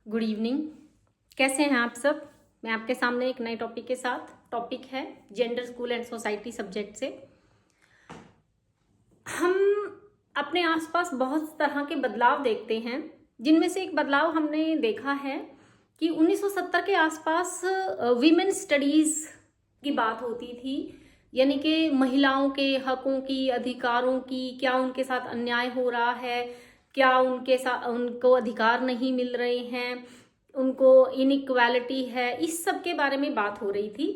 Good evening. कैसे हैं आप सब? मैं आपके सामने एक नए टॉपिक के साथ। टॉपिक है gender, school and society subject से। हम अपने आसपास बहुत तरह के बदलाव देखते हैं, जिनमें से एक बदलाव हमने देखा है कि 1970 के आसपास वीमेन स्टडीज की बात होती थी, यानी कि महिलाओं के हकों की, अधिकारों की, क्या उनके साथ अन्याय हो रहा है, क्या उनके साथ उनको अधिकार नहीं मिल रहे हैं, उनको इनइक्वालिटी है, इस सब के बारे में बात हो रही थी।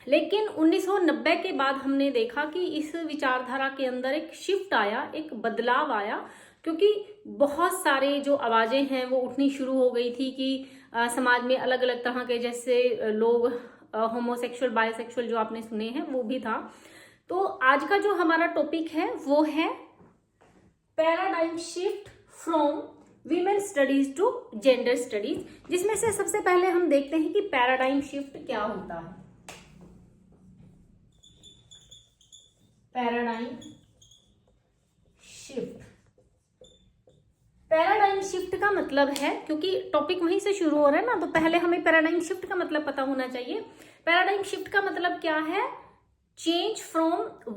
लेकिन 1990 के बाद हमने देखा कि इस विचारधारा के अंदर एक शिफ्ट आया, एक बदलाव आया, क्योंकि बहुत सारे जो आवाजें हैं वो उठनी शुरू हो गई थी कि समाज में अलग अलग तरह के जैसे लोग, होमोसेक्सुअल, बायोसेक्सुअल जो आपने सुने हैं वो भी था। तो आज का जो हमारा टॉपिक है वो है paradigm shift from women studies to gender studies, जिसमें से सबसे पहले हम देखते हैं कि पैराडाइम शिफ्ट क्या होता है। पैराडाइम शिफ्ट, पैराडाइम शिफ्ट का मतलब है, क्योंकि टॉपिक वहीं से शुरू हो रहा है ना, तो पहले हमें पैराडाइम शिफ्ट का मतलब पता होना चाहिए। पैराडाइम शिफ्ट का मतलब क्या है? Change from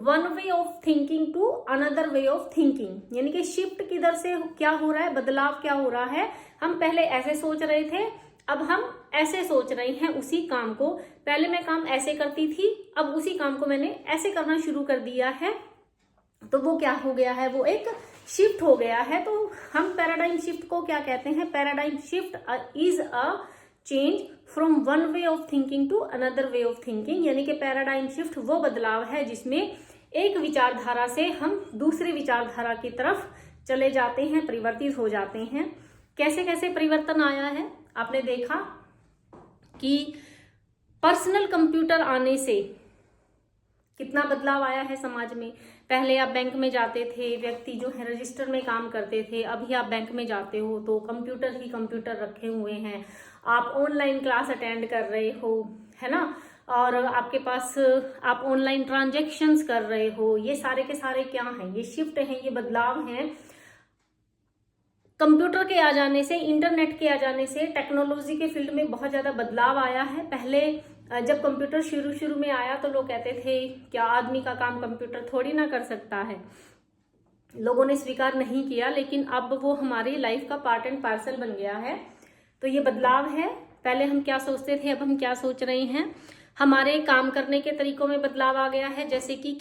one way of thinking to another way of thinking, यानी कि शिफ्ट किधर से क्या हो रहा है, बदलाव क्या हो रहा है। हम पहले ऐसे सोच रहे थे, अब हम ऐसे सोच रहे हैं उसी काम को। पहले मैं काम ऐसे करती थी, अब उसी काम को मैंने ऐसे करना शुरू कर दिया है, तो वो क्या हो गया है, वो एक शिफ्ट हो गया है। तो हम पैराडाइम शिफ्ट को क्या कहते हैं? Paradigm shift is a change from one way of thinking to another way of thinking, यानी कि पैराडाइम शिफ्ट वो बदलाव है जिसमें एक विचारधारा से हम दूसरी विचारधारा की तरफ चले जाते हैं, परिवर्तित हो जाते हैं। कैसे कैसे परिवर्तन आया है? आपने देखा कि पर्सनल कंप्यूटर आने से कितना बदलाव आया है समाज में। पहले आप बैंक में जाते थे, व्यक्ति जो है रजिस्टर में काम करते थे, अभी आप बैंक में जाते हो तो कंप्यूटर ही कंप्यूटर रखे हुए हैं, आप ऑनलाइन क्लास अटेंड कर रहे हो, है ना, और आपके पास आप ऑनलाइन ट्रांजेक्शन्स कर रहे हो। ये सारे के सारे क्या हैं? ये शिफ्ट हैं, ये बदलाव हैं। कंप्यूटर के आ जाने से, इंटरनेट के आ जाने से टेक्नोलॉजी के फील्ड में बहुत ज्यादा बदलाव आया है। पहले जब कंप्यूटर शुरू में आया तो लोग कहते थे क्या आदमी का काम कंप्यूटर थोड़ी ना कर सकता है, लोगों ने स्वीकार नहीं किया, लेकिन अब वो हमारी लाइफ का पार्ट एंड पार्सल बन गया है। तो ये बदलाव है। पहले हम क्या सोचते थे, अब हम क्या सोच रहे हैं। हमारे काम करने के तरीकों में बदलाव आ गया है, जैसे कि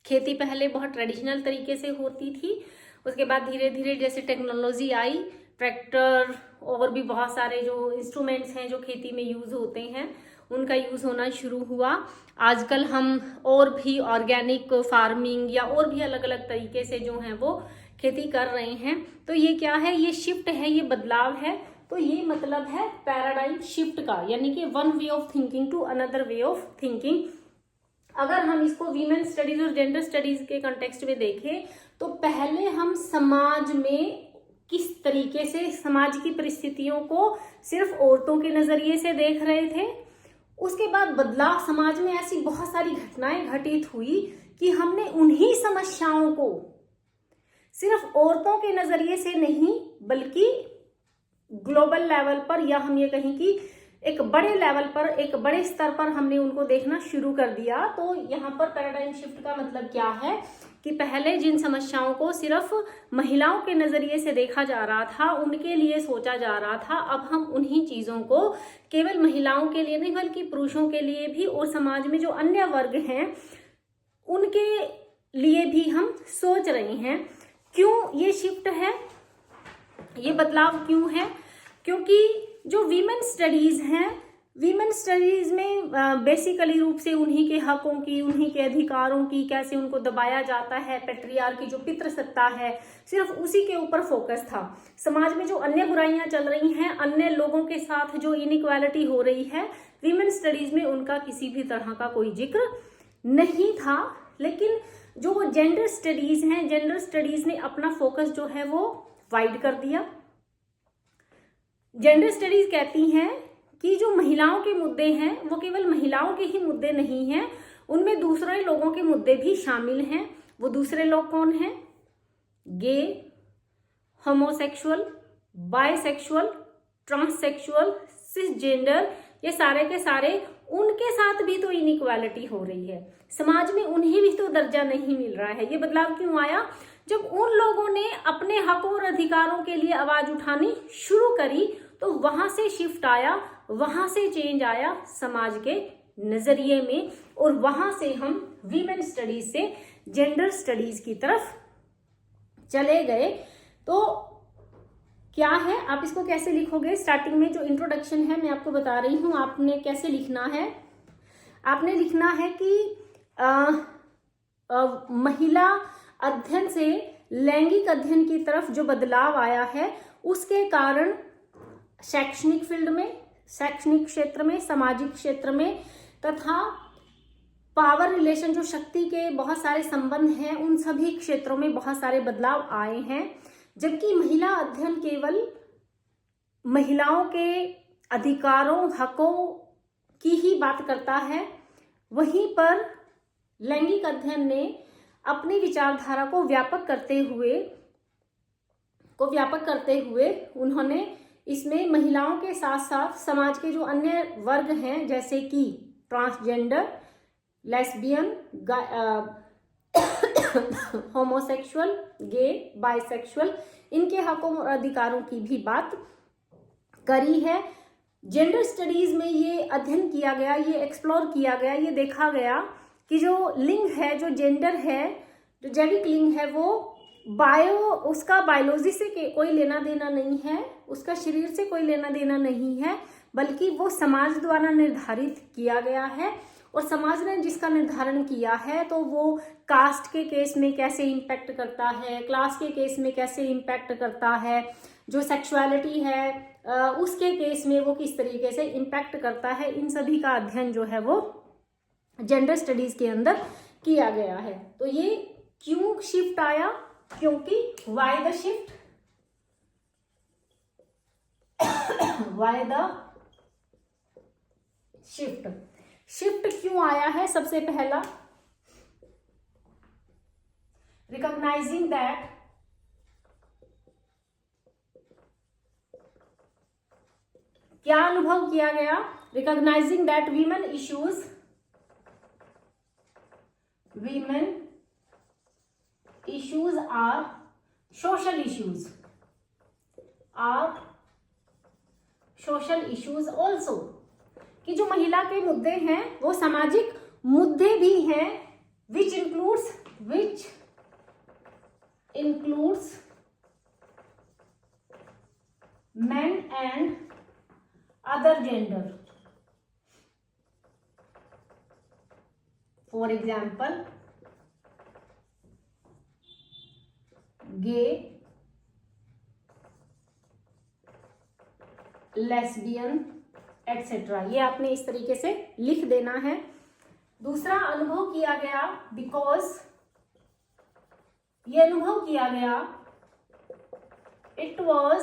खेती पहले बहुत ट्रेडिशनल तरीके से होती थी, उसके बाद धीरे धीरे जैसे टेक्नोलॉजी आई, ट्रैक्टर और भी बहुत सारे जो इंस्ट्रूमेंट्स हैं जो खेती में यूज होते हैं उनका यूज होना शुरू हुआ। आजकल हम और भी ऑर्गेनिक फार्मिंग या और भी अलग अलग तरीके से जो है वो खेती कर रहे हैं। तो ये क्या है? ये शिफ्ट है, ये बदलाव है। तो ये मतलब है पैराडाइम शिफ्ट का, यानी कि one way of thinking to another way of thinking. अगर हम इसको वीमेन स्टडीज और जेंडर स्टडीज के कंटेक्स्ट में देखें तो पहले हम समाज में किस तरीके से समाज की परिस्थितियों को सिर्फ औरतों के नजरिए से देख रहे थे। उसके बाद बदलाव, समाज में ऐसी बहुत सारी घटनाएं घटित हुई कि हमने उन्हीं समस्याओं को सिर्फ औरतों के नजरिए से नहीं बल्कि ग्लोबल लेवल पर, या हम ये कहें कि एक बड़े लेवल पर, एक बड़े स्तर पर हमने उनको देखना शुरू कर दिया। तो यहाँ पर पैराडाइम शिफ्ट का मतलब क्या है कि पहले जिन समस्याओं को सिर्फ महिलाओं के नजरिए से देखा जा रहा था, उनके लिए सोचा जा रहा था, अब हम उन्हीं चीजों को केवल महिलाओं के लिए नहीं बल्कि पुरुषों के लिए भी और समाज में जो अन्य वर्ग हैं उनके लिए भी हम सोच रहे हैं। क्यों ये शिफ्ट है, ये बदलाव क्यों है? क्योंकि जो वीमेन स्टडीज हैं, वीमेन स्टडीज में बेसिकली रूप से उन्हीं के हकों की, उन्हीं के अधिकारों की, कैसे उनको दबाया जाता है, पेट्रियार्की जो पितृसत्ता है, सिर्फ उसी के ऊपर फोकस था। समाज में जो अन्य बुराइयां चल रही हैं, अन्य लोगों के साथ जो इनइक्वालिटी हो रही है, वीमेन स्टडीज में उनका किसी भी तरह का कोई जिक्र नहीं था। लेकिन जो जेंडर स्टडीज हैं, जेंडर स्टडीज ने अपना फोकस जो है वो वाइड कर दिया। जेंडर स्टडीज कहती हैं कि जो महिलाओं के मुद्दे हैं वो केवल महिलाओं के ही मुद्दे नहीं हैं, उनमें दूसरे लोगों के मुद्दे भी शामिल हैं। वो दूसरे लोग कौन हैं? गे, होमोसेक्सुअल, बायसेक्सुअल, ट्रांससेक्सुअल, सिसजेंडर, ये सारे के सारे, उनके साथ भी तो इनइक्वालिटी हो रही है। समाज में उन्हें भी तो दर्जा नहीं मिल रहा है। ये बदलाव क्यों आया? जब उन लोगों ने अपने हकों और अधिकारों के लिए आवाज उठानी शुरू करी तो वहां से शिफ्ट आया, वहां से चेंज आया समाज के नजरिए में, और वहां से हम वीमेन स्टडीज से जेंडर स्टडीज की तरफ चले गए। तो क्या है, आप इसको कैसे लिखोगे? स्टार्टिंग में जो इंट्रोडक्शन है मैं आपको बता रही हूं, आपने कैसे लिखना है। आपने लिखना है कि महिला अध्ययन से लैंगिक अध्ययन की तरफ जो बदलाव आया है उसके कारण शैक्षणिक फील्ड में, शैक्षणिक क्षेत्र में, सामाजिक क्षेत्र में तथा पावर रिलेशन, जो शक्ति के बहुत सारे संबंध हैं, उन सभी क्षेत्रों में बहुत सारे बदलाव आए हैं। जबकि महिला अध्ययन केवल महिलाओं के अधिकारों, हकों की ही बात करता है, वहीं पर लैंगिक अध्ययन ने अपनी विचारधारा को व्यापक करते हुए उन्होंने इसमें महिलाओं के साथ साथ समाज के जो अन्य वर्ग हैं, जैसे कि ट्रांसजेंडर, लेस्बियन, होमोसेक्सुअल, गे, बाइसेक्सुअल, इनके हकों और अधिकारों की भी बात करी है। जेंडर स्टडीज में ये अध्ययन किया गया, ये एक्सप्लोर किया गया, ये देखा गया कि जो लिंग है, जो जेंडर है, जो जैविक लिंग है, वो उसका बायोलॉजी से कोई लेना देना नहीं है, उसका शरीर से कोई लेना देना नहीं है, बल्कि वो समाज द्वारा निर्धारित किया गया है। और समाज ने जिसका निर्धारण किया है तो वो कास्ट के केस में कैसे इम्पैक्ट करता है, क्लास के केस में कैसे इम्पैक्ट करता है, जो सेक्सुअलिटी है उसके केस में वो किस तरीके से इम्पैक्ट करता है, इन सभी का अध्ययन जो है वो जेंडर स्टडीज के अंदर किया गया है। तो ये क्यों शिफ्ट आया? क्योंकि why the shift, why the shift, shift क्यों आया है? सबसे पहला, रिकॉग्नाइजिंग दैट क्या अनुभव किया गया? Recognising that women issues are social issues also, कि जो महिला के मुद्दे हैं वो सामाजिक मुद्दे भी हैं, which includes men and other gender. For example, gay, lesbian etcetera. ये आपने इस तरीके से लिख देना है। दूसरा अनुभव किया गया, बिकॉज ये अनुभव किया गया, इट वॉज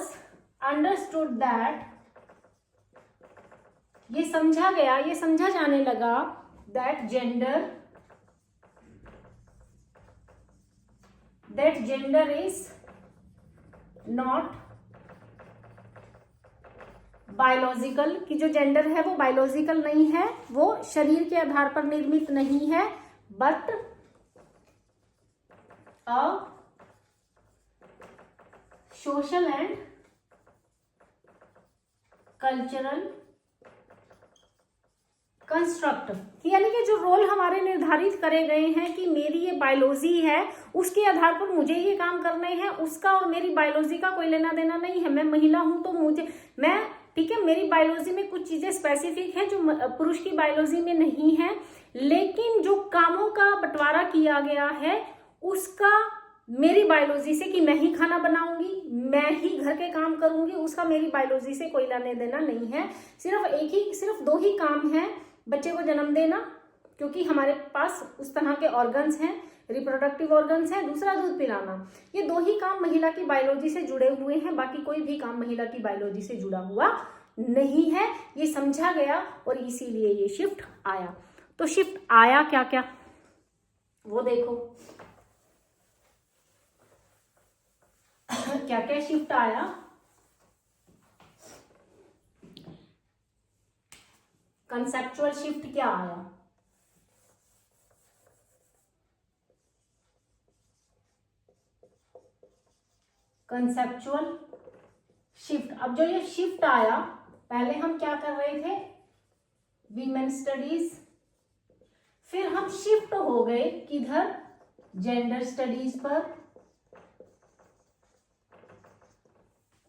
अंडरस्टूड दैट, ये समझा गया, ये समझा जाने लगा, that gender is not biological, कि जो जेंडर है वो बायोलॉजिकल नहीं है, वो शरीर के आधार पर निर्मित नहीं है, but a social and cultural construct, यानी कि जो रोल हमारे निर्धारित करे गए हैं कि मेरी ये बायोलॉजी है, उसके आधार पर मुझे ये काम करने हैं, उसका और मेरी बायोलॉजी का कोई लेना देना नहीं है। मैं महिला हूं तो ठीक है, मेरी बायोलॉजी में कुछ चीजें स्पेसिफिक है जो पुरुष की बायोलॉजी में नहीं है, लेकिन जो कामों का बंटवारा किया गया है उसका मेरी बायोलॉजी से, कि मैं ही खाना बनाऊंगी, मैं ही घर के काम करूंगी, उसका मेरी बायोलॉजी से कोई लेना देना नहीं है। सिर्फ दो ही काम है, बच्चे को जन्म देना, क्योंकि हमारे पास उस तरह के ऑर्गन्स हैं, रिप्रोडक्टिव ऑर्गन्स हैं, दूसरा दूध पिलाना। ये दो ही काम महिला की बायोलॉजी से जुड़े हुए हैं, बाकी कोई भी काम महिला की बायोलॉजी से जुड़ा हुआ नहीं है। ये समझा गया और इसीलिए ये शिफ्ट आया। तो शिफ्ट आया क्या क्या, वो देखो क्या क्या शिफ्ट आया। कंसेप्चुअल शिफ्ट क्या आया? Conceptual shift. अब जो ये शिफ्ट आया, पहले हम क्या कर रहे थे? वीमेन स्टडीज, फिर हम शिफ्ट हो गए किधर? जेंडर स्टडीज पर।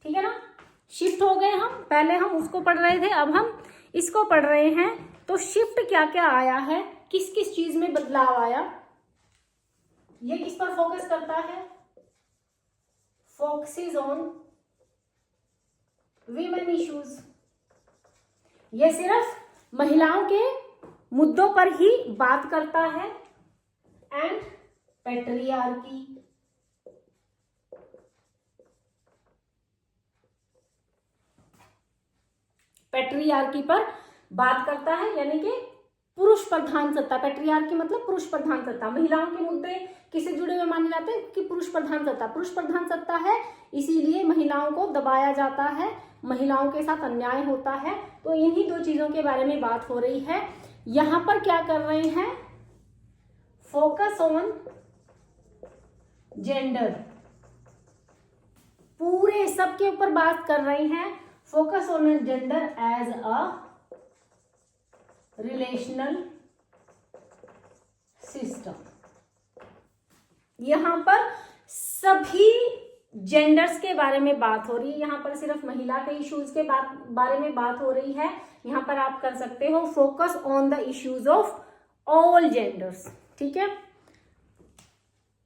ठीक है ना, शिफ्ट हो गए हम। पहले हम उसको पढ़ रहे थे, अब हम इसको पढ़ रहे हैं। तो शिफ्ट क्या क्या आया है, किस किस चीज में बदलाव आया, ये किस पर फोकस करता है? Focuses on women issues. ये सिर्फ महिलाओं के मुद्दों पर ही बात करता है। एंड पैट्रियार्की, पैट्रियार्की पर बात करता है, यानी कि पुरुष प्रधान सत्ता। पैट्रियार्की मतलब पुरुष प्रधान सत्ता। महिलाओं के मुद्दे किससे जुड़े हुए माने जाते हैं? कि पुरुष प्रधान सत्ता। पुरुष प्रधान सत्ता है, इसीलिए महिलाओं को दबाया जाता है, महिलाओं के साथ अन्याय होता है। तो इन्हीं दो चीजों के बारे में बात हो रही है। यहां पर क्या कर रहे हैं? फोकस ऑन जेंडर, पूरे सबके ऊपर बात कर रहे हैं। Focus on gender as a relational system. यहां पर सभी जेंडर्स के बारे में बात हो रही है। यहां पर सिर्फ महिला के इश्यूज के बारे में बात हो रही है। यहां पर आप कर सकते हो focus on the issues of all genders. ठीक है,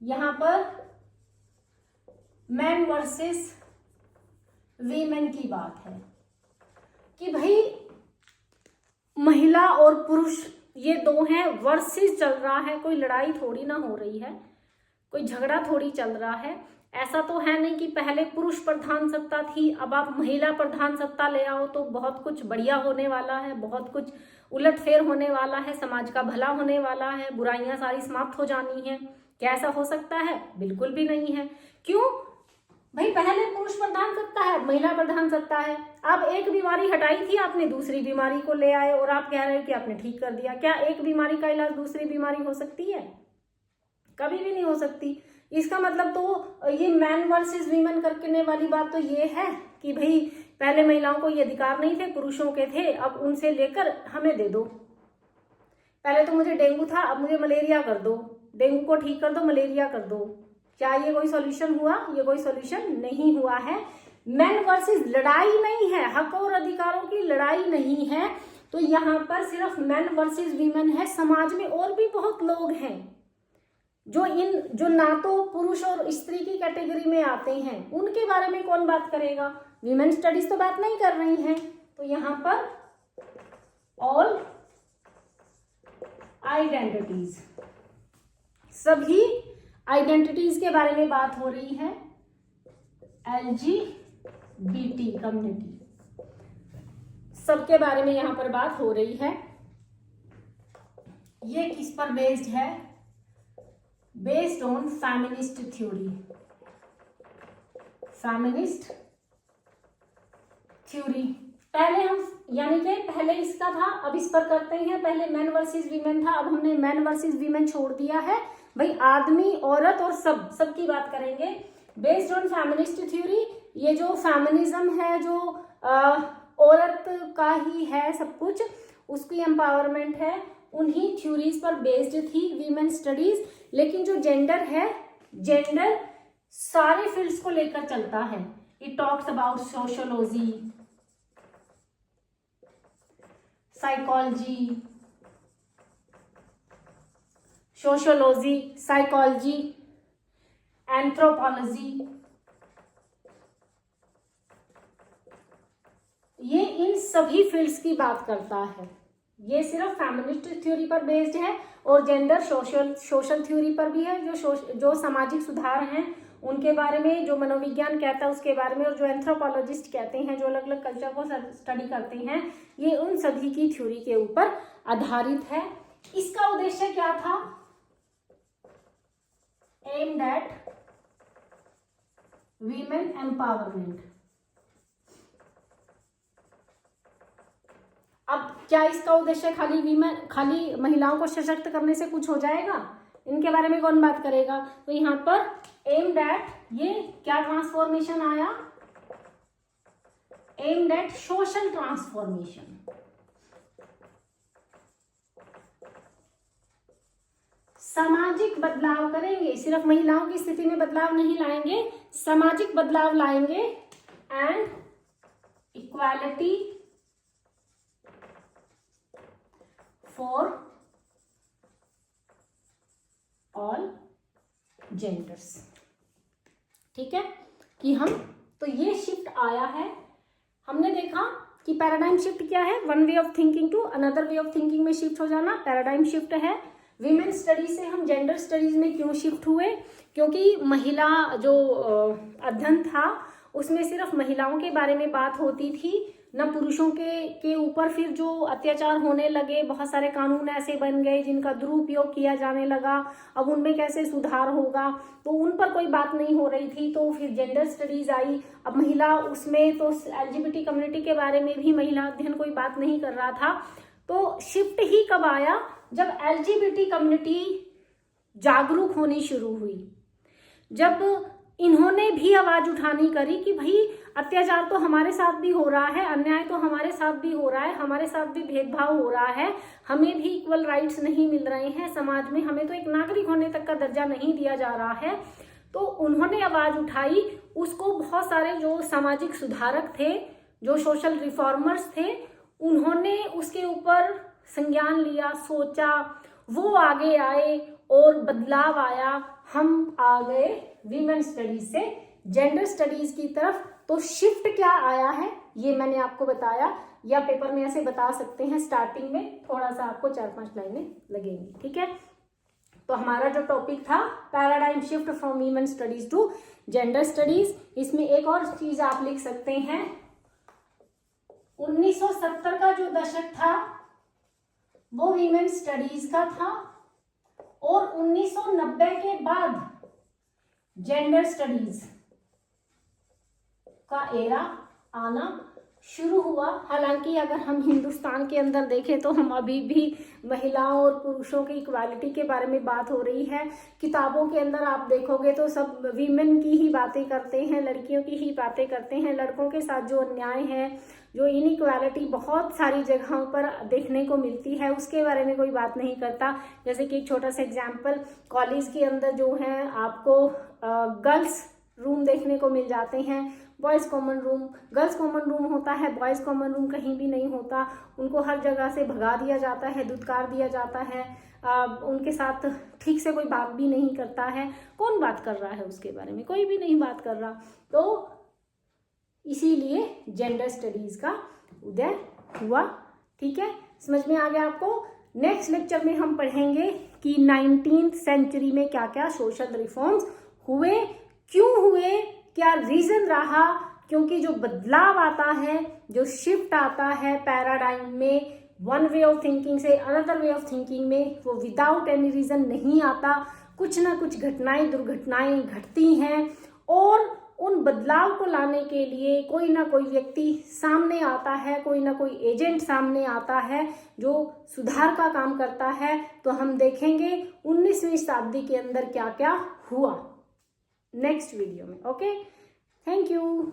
यहां पर मैन वर्सेस वीमेन की बात है कि भाई महिला और पुरुष ये दो हैं, वर्सेस चल रहा है, कोई लड़ाई थोड़ी ना हो रही है, कोई झगड़ा थोड़ी चल रहा है। ऐसा तो है नहीं कि पहले पुरुष प्रधान सत्ता थी, अब आप महिला प्रधान सत्ता ले आओ तो बहुत कुछ बढ़िया होने वाला है, बहुत कुछ उलटफेर होने वाला है, समाज का भला होने वाला है, बुराइयां सारी समाप्त हो जानी है। क्या ऐसा हो सकता है? बिल्कुल भी नहीं है। क्यों भाई? पहले पुरुष प्रधान सत्ता है, महिला प्रधान सत्ता है। अब एक बीमारी हटाई थी आपने, दूसरी बीमारी को ले आए और आप कह रहे हो कि आपने ठीक कर दिया। क्या एक बीमारी का इलाज दूसरी बीमारी हो सकती है? कभी भी नहीं हो सकती। इसका मतलब तो ये मैन वर्सेस वीमेन करने वाली बात तो ये है कि भाई पहले महिलाओं को ये अधिकार नहीं थे, पुरुषों के थे, अब उनसे लेकर हमें दे दो। पहले तो मुझे डेंगू था, अब मुझे मलेरिया कर दो, डेंगू को ठीक कर दो, मलेरिया कर दो। क्या ये कोई सॉल्यूशन हुआ? ये कोई सॉल्यूशन नहीं हुआ है। मैन वर्सेस लड़ाई नहीं है, हक और अधिकारों की लड़ाई नहीं है। तो यहाँ पर सिर्फ मैन वर्सेस वीमेन है। समाज में और भी बहुत लोग हैं जो ना तो पुरुष और स्त्री की कैटेगरी में आते हैं, उनके बारे में कौन बात करेगा? वीमेन स्टडीज तो बात नहीं कर रही हैं। तो यहाँ पर ऑल आइडेंटिटीज, सभी आइडेंटिटीज के बारे में बात हो रही है। LGBT कम्युनिटी, सबके बारे में यहां पर बात हो रही है। ये किस पर बेस्ड है? Based on feminist theory. Feminist theory पहले हम, यानी कि पहले इसका था, अब इस पर करते हैं। पहले मैन वर्सेस वीमेन था, अब हमने मैन वर्सेस वीमेन छोड़ दिया है। भाई आदमी, औरत और सब की बात करेंगे। बेस्ड ऑन फेमिनिस्ट थ्योरी, ये जो फेमिनिज्म है, जो औरत का ही है सब कुछ, उसकी एम्पावरमेंट है, उन्हीं थ्योरीज पर बेस्ड थी वीमेन स्टडीज। लेकिन जो जेंडर है, जेंडर सारे फील्ड्स को लेकर चलता है। It talks about sociology, psychology, sociology, psychology, anthropology, ये इन सभी फील्ड्स की बात करता है। ये सिर्फ फेमिनिस्ट थ्योरी पर बेस्ड है और जेंडर सोशल थ्योरी पर भी है, जो सामाजिक सुधार हैं उनके बारे में, जो मनोविज्ञान कहता है उसके बारे में, और जो एंथ्रोपोलॉजिस्ट कहते हैं, जो अलग अलग कल्चर को स्टडी करते हैं, ये उन सभी की थ्योरी के ऊपर आधारित है। इसका उद्देश्य क्या था? Aimed at women empowerment. अब क्या इसका उद्देश्य खाली महिलाओं को सशक्त करने से कुछ हो जाएगा? इनके बारे में कौन बात करेगा? तो यहाँ पर एम्ड एट, ये क्या ट्रांसफॉर्मेशन आया? Aimed at social transformation. सामाजिक बदलाव करेंगे, सिर्फ महिलाओं की स्थिति में बदलाव नहीं लाएंगे, सामाजिक बदलाव लाएंगे। And equality for all genders. ठीक है कि हम, तो ये शिफ्ट आया है। हमने देखा कि पैराडाइम शिफ्ट क्या है? One way of thinking to another way of thinking में शिफ्ट हो जाना पैराडाइम शिफ्ट है। विमेन स्टडीज से हम जेंडर स्टडीज में क्यों शिफ्ट हुए? क्योंकि महिला जो अध्ययन था उसमें सिर्फ महिलाओं के बारे में बात होती थी, न पुरुषों के ऊपर फिर जो अत्याचार होने लगे, बहुत सारे कानून ऐसे बन गए जिनका दुरुपयोग किया जाने लगा। अब उनमें कैसे सुधार होगा, तो उन पर कोई बात नहीं हो रही थी। तो फिर जेंडर स्टडीज आई। अब महिला उसमें, तो एलजीबीटी कम्युनिटी के बारे में भी महिला अध्ययन कोई बात नहीं कर रहा था। तो शिफ्ट ही कब आया? जब एलजीबीटी कम्युनिटी जागरूक होनी शुरू हुई, जब इन्होंने भी आवाज उठानी करी कि भाई अत्याचार तो हमारे साथ भी हो रहा है, अन्याय तो हमारे साथ भी हो रहा है, हमारे साथ भी भेदभाव हो रहा है, हमें भी इक्वल राइट्स नहीं मिल रहे हैं समाज में, हमें तो एक नागरिक होने तक का दर्जा नहीं दिया जा रहा है। तो उन्होंने आवाज उठाई। उसको बहुत सारे जो सामाजिक सुधारक थे, जो सोशल रिफॉर्मर्स थे, उन्होंने उसके ऊपर संज्ञान लिया, सोचा, वो आगे आए और बदलाव आया। हम आ गए वीमेन स्टडीज से जेंडर स्टडीज की तरफ। तो शिफ्ट क्या आया है ये मैंने आपको बताया, या पेपर में ऐसे बता सकते हैं स्टार्टिंग में, थोड़ा सा आपको 4-5 लाइनें लगेंगी। ठीक है, तो हमारा जो टॉपिक था paradigm shift from women studies to gender studies. इसमें एक और चीज आप लिख सकते हैं, 1970 का जो दशक था वो वीमेन स्टडीज का था, और 1990 के बाद जेंडर स्टडीज का एरा आना शुरू हुआ। हालांकि अगर हम हिंदुस्तान के अंदर देखें तो हम अभी भी महिलाओं और पुरुषों की इक्वालिटी के बारे में बात हो रही है। किताबों के अंदर आप देखोगे तो सब वीमेन की ही बातें करते हैं, लड़कियों की ही बातें करते हैं। लड़कों के साथ जो अन्याय है, जो इनइक्वालिटी बहुत सारी जगहों पर देखने को मिलती है, उसके बारे में कोई बात नहीं करता। जैसे कि एक छोटा सा एग्जाम्पल, कॉलेज के अंदर जो है आपको गर्ल्स रूम देखने को मिल जाते हैं, boys common room. Girls common room होता है, बॉयज़ कॉमन रूम कहीं भी नहीं होता। उनको हर जगह से भगा दिया जाता है, धुतकार दिया जाता है, उनके साथ ठीक से कोई बात भी नहीं करता है। कौन बात कर रहा है उसके बारे में? कोई भी नहीं बात कर रहा। तो इसीलिए जेंडर स्टडीज का उदय हुआ। ठीक है, समझ में आ गया आपको? नेक्स्ट लेक्चर में हम पढ़ेंगे कि 19th सेंचुरी में क्या क्या सोशल रिफॉर्म्स हुए, क्यों हुए, क्या रीजन रहा। क्योंकि जो बदलाव आता है, जो शिफ्ट आता है पैराडाइम में, वन वे ऑफ थिंकिंग से अनदर वे ऑफ थिंकिंग में, वो विदाउट एनी रीजन नहीं आता। कुछ ना कुछ घटनाएं, दुर्घटनाएं घटती हैं, और उन बदलाव को लाने के लिए कोई ना कोई व्यक्ति सामने आता है, कोई ना कोई एजेंट सामने आता है जो सुधार का काम करता है। तो हम देखेंगे 19वीं शताब्दी के अंदर क्या क्या हुआ नेक्स्ट वीडियो में। Okay, thank you.